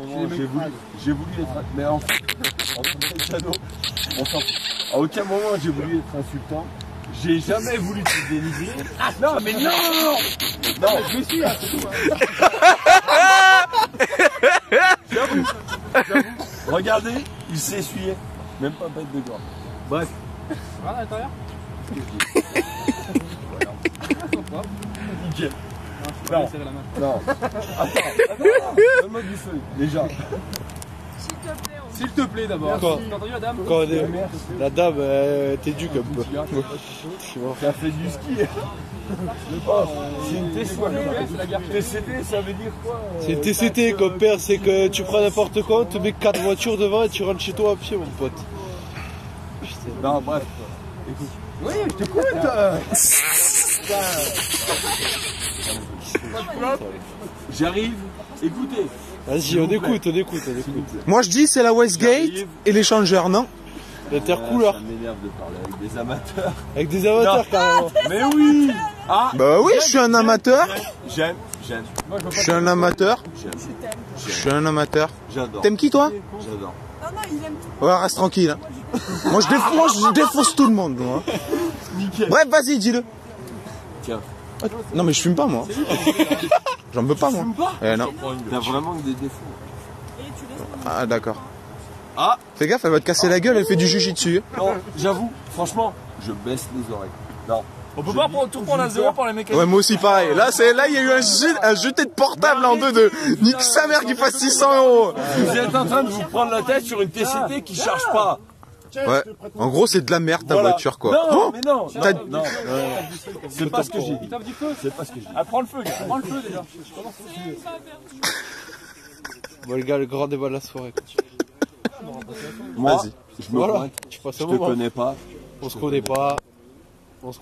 moment j'ai voulu être... Mais en fait, entre les cadeaux, on s'en fout. À aucun moment j'ai voulu être insultant. J'ai jamais voulu te dénigrer. Non, mais non. Non, je suis là, c'est tout. J'avoue. Regardez, il s'est essuyé. Même pas bête de gorge. Bref. Voilà à l'intérieur. Nickel. Non, non. Non. Attends. Donne-moi du feu, déjà. S'il te plaît d'abord. Quoi? T'as entendu la dame? La dame, t'éduque un peu. Ça fait du ski. C'est une TCT. TCT, ça veut dire quoi? C'est une TCT, compère, c'est que tu prends n'importe quoi, tu mets 4 voitures devant et tu rentres chez toi à pied, mon pote. Putain. Non, bref. Écoute. Oui, je t'écoute. J'arrive. Écoutez. Vas-y, on écoute. Moi je dis c'est la Westgate et l'échangeur, non? L'intercouleur. Ça m'énerve de parler avec des amateurs. Avec des amateurs, carrément. Mais oui. Ah, Bah oui, je suis un amateur. J'aime. Je suis un amateur. Je suis un amateur. J'adore. T'aimes qui toi? J'adore. Non, non, il aime tout. Ouais, reste tranquille. Hein. Moi je défonce tout le monde. Moi. Nickel. Bref, vas-y, dis-le. Tiens. Non mais je fume pas moi. J'en veux pas moi. Non. T'as vraiment que des défauts. Ah d'accord. Ah. Fais gaffe, elle va te casser la gueule, elle fait du jujitsu. Non, j'avoue, franchement, je baisse les oreilles. Non. On peut pas tout prendre à zéro par les mécaniques. Ouais, moi aussi pareil. Là il y a eu un jeté de portable en deux de nique sa mère qui fasse 600 €. Vous êtes en train de vous prendre la tête sur une TCT qui charge pas. Ouais. En gros, c'est de la merde ta voiture quoi. Non, mais non. T'as- Non. C'est pas ce que j'ai dit. Il tape du feu. C'est pas ce que j'ai dit. Ah, prends le feu, gars. Prends le feu déjà. Bon, les gars, le grand débat de la soirée. Moi, Vas-y. je me Voilà. pointe. Tu passes Je un te moment. connais pas. On se connaît pas. On se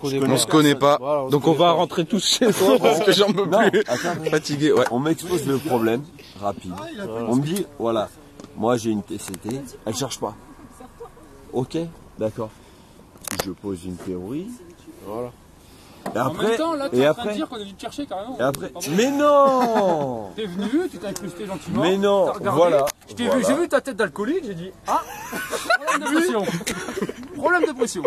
connaît pas. Voilà, on se Donc on connaît va pas. rentrer tous chez soi parce que j'en peux Non, plus. attends. Fatigué, ouais. On m'expose le problème rapide. On me dit, voilà, moi j'ai une TCT, elle charge pas. Ok, d'accord. Je pose une théorie. Voilà. Et En après, même temps, là, tu et es en train de après, dire qu'on est venu te chercher carrément. et après. Mais non. T'es venu, tu t'es incrusté gentiment. Mais non, t'as regardé, voilà. Je t'ai vu, j'ai vu ta tête d'alcoolique, j'ai dit ah, problème de pression. Problème de pression.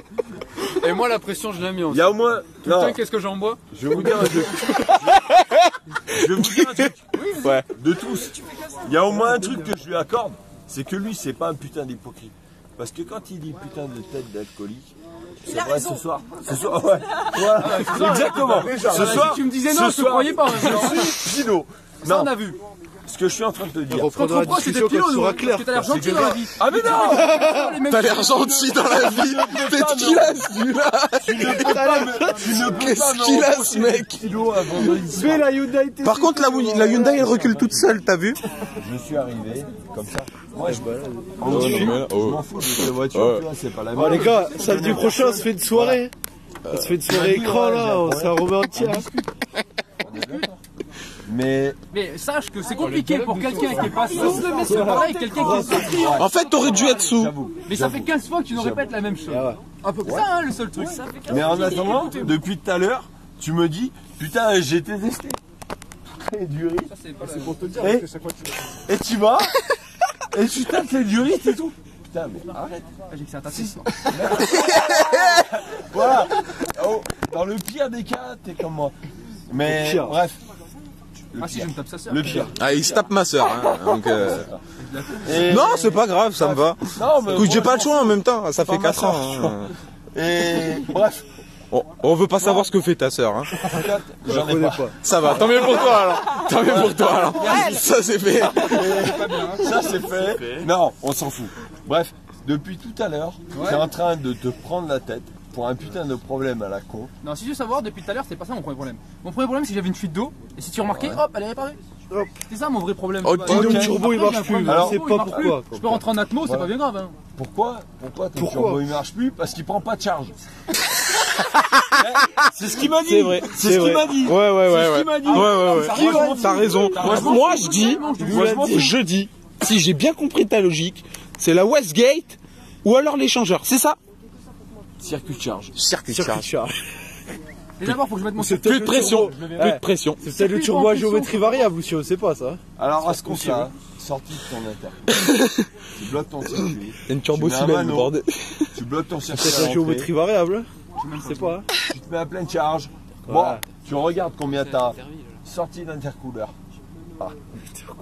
Et moi la pression je l'ai mis en. Il y a au moins. Non, Putain, qu'est-ce que j'en bois? je vais vous dire un truc. Je vais vous dire un truc. Ouais. De tous. Il y a au moins un truc que je lui accorde, c'est que lui, c'est pas un putain d'hypocrite. Parce que quand il dit putain de tête d'alcoolique, c'est vrai ce soir. Ce soir, ouais. Voilà, exactement. Ce soir, Si tu me disais non, je te croyais pas. je suis Pino. Ça on Non, a vu. ce que je suis en train de te dire. On reprendra la Contre c'est des discussion quand pilotes, ce sera parce clair. que t'as l'air gentil dans la vie. Ah mais non. T'as l'air gentil dans la vie. Peut-être qu'il a celui-là. Qu'est-ce qu'il a ce mec? Fais la Hyundai. Par contre, la Hyundai elle recule toute seule, t'as vu? Je suis arrivé comme ça. Moi, je Oh. m'en fous de cette voiture. Tu vois, c'est pas la Bon, les même. gars, samedi prochain, on se fait une soirée. On se fait une soirée écran là, on s'en remet entière. Mais Mais sache que c'est compliqué pour quelqu'un qui est pas sous. C'est pareil, quelqu'un qui est sous. En fait, t'aurais dû être sous. j'avoue. Mais ça fait 15 fois que tu nous répètes la même chose. Un peu ça, hein, le seul truc. Mais en attendant, depuis tout à l'heure, tu me dis, putain, j'ai été testé. Et du riz. C'est pour te dire. Et tu vas, et tu tapes les du riz et tout. Putain, mais arrête. J'ai que c'est un tassis. Voilà. Oh, dans le pire des cas, t'es comme moi. Mais pire. bref. Ah si, je me tape sa sœur. Le pire. Ah, il se tape ma soeur. Hein, donc, Et- non, c'est pas grave, ça me va. Non, mais Écoute, j'ai pas le choix en même temps, ça fait Pas 4 ans. ma Hein. Et bref. On veut pas savoir ce que fait ta soeur. Hein. J'en ai pas. Ça va, tant mieux pour toi alors. Tant mieux pour toi alors. Ça c'est fait. Ça c'est fait. Non, on s'en fout. Bref, depuis tout à l'heure, t'es en train de te prendre la tête pour un putain de problème à la con. Non, si tu veux savoir, depuis tout à l'heure, c'était pas ça mon premier problème. Mon premier problème, c'est que j'avais une fuite d'eau. Et si tu remarquais, hop, elle est réparée. C'est ça mon vrai problème. Oh, Ouais. dis donc, Le Ok. turbo il Après, marche il y a un plus, problème, on Alors, sait le turbo, il pas marche pourquoi. plus. Je peux rentrer en atmo, c'est pas bien grave. Hein. Pourquoi ton Pourquoi turbo il marche plus? Parce qu'il prend pas de charge. C'est ce qu'il m'a dit. C'est vrai. C'est ce qu'il m'a dit. Ouais, ouais, C'est ouais. ce Ouais, qu'il m'a dit. ouais. T'as raison. Moi je dis, dis. je dis, si j'ai bien compris ta logique, c'est la Westgate ou alors l'échangeur. C'est ça? Circuit de charge. Circuit de charge. Et d'abord, faut que je mette mon C'est Plus de pression. peut-être Plus de pression. C'est peut-être le turbo à géométrie variable ou si on sait pas ça. Alors à ce compte-là, sortie de ton intercom. Tu bloques ton circuit. C'est une turbo Tu mets un cylindre, mano. bordel. Tu bloques ton circuit. C'est à la l'entrée, géométrie variable. Je sais pas. Tu te mets à pleine charge. Bon, Ouais. tu regardes combien t'as sorti d'intercooleur. Ah.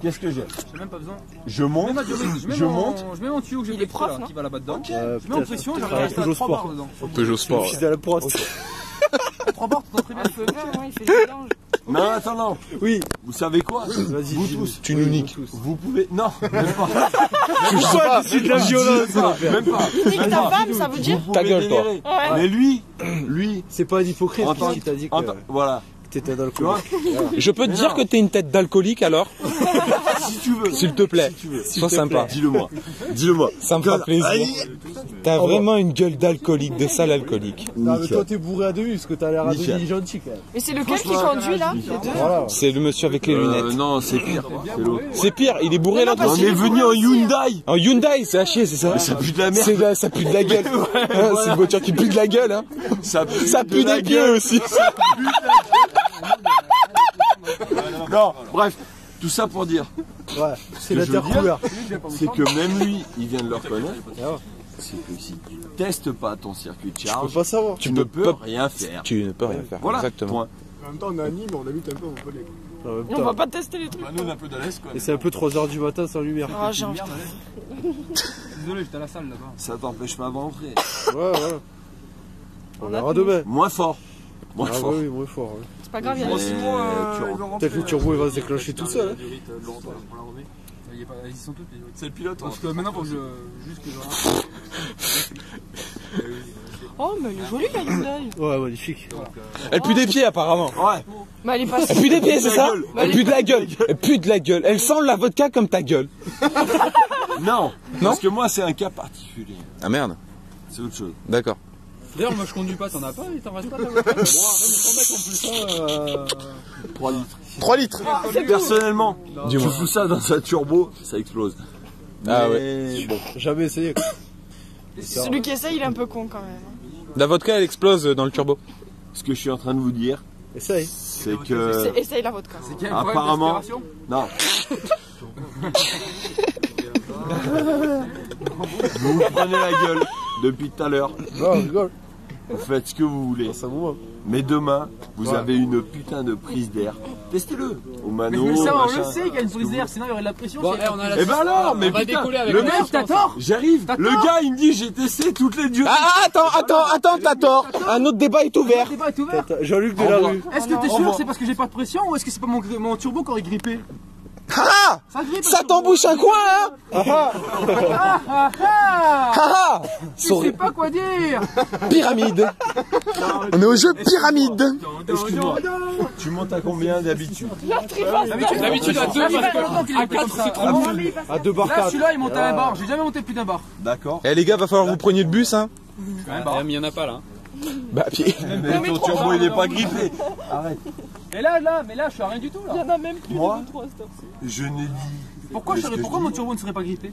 Qu'est-ce que j'ai? J'ai même pas besoin. Je monte. Je monte. Je mets mon tuyau que j'ai Il est pris prof, là, non qui va là-bas dedans. Ok. Je mets en pression, j'arrive à rester à Peugeot 3 Sport. bars dedans. Peugeot Sport. Fidèle à la poste. 3 bars, t'entends très bien. Un feu vert, ouais, il fait du mélange. Non, attends, non. Oui. Vous savez quoi? Vas-y, Vous dis-nous. tous. Tu nous niques. Vous pouvez. Non, même pas. Pourquoi c'est de la violence ça Même pas. Nique Même ta pas. femme, ça veut dire Vous Ta pouvez gueule, toi. délirer. Ouais. Mais lui, C'est pas un hypocrite en tant qui t'a dit que voilà. t'étais dans le Tu vois? Je peux te dire que t'es une tête d'alcoolique alors? Si tu veux. S'il te plaît. Si tu veux. Sois sympa. Dis-le-moi. Dis-le-moi. Ça me fera plaisir. T'as vraiment une gueule d'alcoolique, de sale alcoolique. Non mais toi t'es bourré à demi parce que t'as l'air à Nickel. demi gentil quand même. Mais c'est lequel qui conduit là? Voilà. C'est le monsieur avec les lunettes. Non, c'est pire. C'est l'autre. C'est pire, il est bourré là. On est venu en Hyundai. En Hyundai, c'est à chier, c'est ça? Ça pue de la merde. C'est là, ça pue de la gueule. Hein, c'est une voiture qui pue de la gueule, hein. Ça pue, Ça pue des pieds aussi. Non, bref, tout ça pour dire, Ouais. C'est que je veux l'intercouleur. c'est que même lui, il vient de le reconnaître. Ah ouais. C'est que si tu testes pas ton circuit de Je charge, peux pas savoir. tu ne peux rien faire. Tu ne peux rien faire. Voilà, Exactement. point. En même temps, on est à Nîmes, on habite un peu à Montpellier. En même On temps. va pas tester les trucs. Bah, nous, on est un peu de l'Est, quoi. Et c'est un peu 3h du matin sans lumière. Ah, j'ai envie. Désolé, j'étais à la salle là-bas. Ça t'empêche pas d'entrer. Ouais, voilà. On verra demain. Moins fort. Moins Ah fort. oui, moins fort. Ouais. C'est pas grave, il y a Mais la tu Peut-être que le turbo il va se déclencher tout seul. Hein. Ils sont tous les C'est le pilote, Parce que maintenant, faut que je. Juste que je. Oh, mais elle est jolie la Hyundai. Ouais, magnifique. Elle pue des pieds apparemment. Ouais. Mais elle est pas Elle pue des pieds, c'est ça? gueule. Elle pue de la gueule. Elle pue de la gueule. Elle sent la vodka comme ta gueule. Non. Parce que moi, c'est un cas particulier. Ah merde. C'est autre chose. D'accord. D'ailleurs, moi je conduis pas, t'en as pas, il t'en reste pas ta voiture. Moi, non, mais 3 litres. 3 litres. Personnellement, tu Dis-moi. fous ça dans un turbo, ça explose. Ah Mais bon. Jamais essayé. Celui qui essaye, il est un peu con quand même. La vodka elle explose dans le turbo. Ce que je suis en train de vous dire, Essaye. c'est que Essaye la vodka. qu'il y a un problème apparemment, d'aspiration. non. Vous vous prenez la gueule depuis tout à l'heure. Non, on rigole. Vous faites ce que vous voulez. Ça vous va. Mais demain, vous avez une putain de prise d'air. Testez-le. Au mano, Mais ça, on machin. le sait qu'il y a une prise d'air, sinon il y aurait de la pression. Bon, on a la Eh ben alors, mais on va putain, décoller avec le la mec, T'as tort. j'arrive. Le gars, il me dit, j'ai testé toutes les dieux. Ah attends, t'as tort. Un autre débat est ouvert. Le débat est ouvert. Jean-Luc Delarue. Est-ce que t'es sûr que c'est parce que j'ai pas de pression ou est-ce que c'est pas mon turbo qui aurait grippé? Ah Ça grippe. Ça t'embouche un coin, hein? Ah Je sais pas quoi dire. Pyramide. On est au jeu pyramide. Excuse-moi. Tu montes à combien d'habitude? D'habitude à 2 parce que à 4 c'est trop bon. À 2 bar Là 4. celui-là il monte à un bar, j'ai jamais monté plus d'un bar. D'accord. Eh les gars, va falloir que vous preniez le bus, hein? mais il y en a pas là. Bah à pied. Mais ton turbo, il est pas grippé. Arrête. Et là je suis à rien du tout là. Il y en a même plus Moi, de 3 cette je n'ai dit. Pourquoi Mais ce que je pourquoi dis- mon turbo ne serait pas grippé?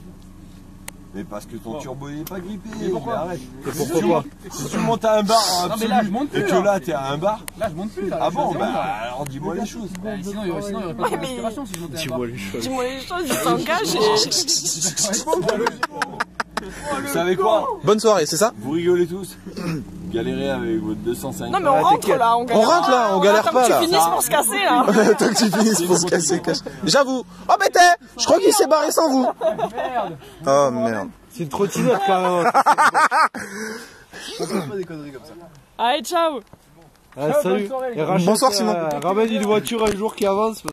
Mais parce que ton turbo, il est pas grippé. Mais pourquoi arrête. Et pourquoi pas? Si tu montes à un bar Non, mais là, je monte plus, et que là. là, t'es à un bar. Là je monte plus là. Ah je suis à bon, zéro, bah là. alors dis-moi les choses. Sinon il y aurait pas de Ouais, mais- respiration si je montais à un bar. Dis-moi les choses. Dis-moi les choses, il t'engage et. Vous savez quoi? Bonne soirée, c'est ça? Vous rigolez tous? Galérez avec votre 205. Non, mais on rentre là, on galère. On rentre là, on galère attend pas, que là. tu finisses pour se casser là. Tant que tu finisses pour se casser, cache. J'avoue. Oh bête, je crois qu'il s'est barré sans vous. Merde. Oh merde. C'est une trottinette carrément. Allez, ciao. Ah, salut. Et Rachel, Bonsoir, Simon. Ramène une voiture un jour qui avance.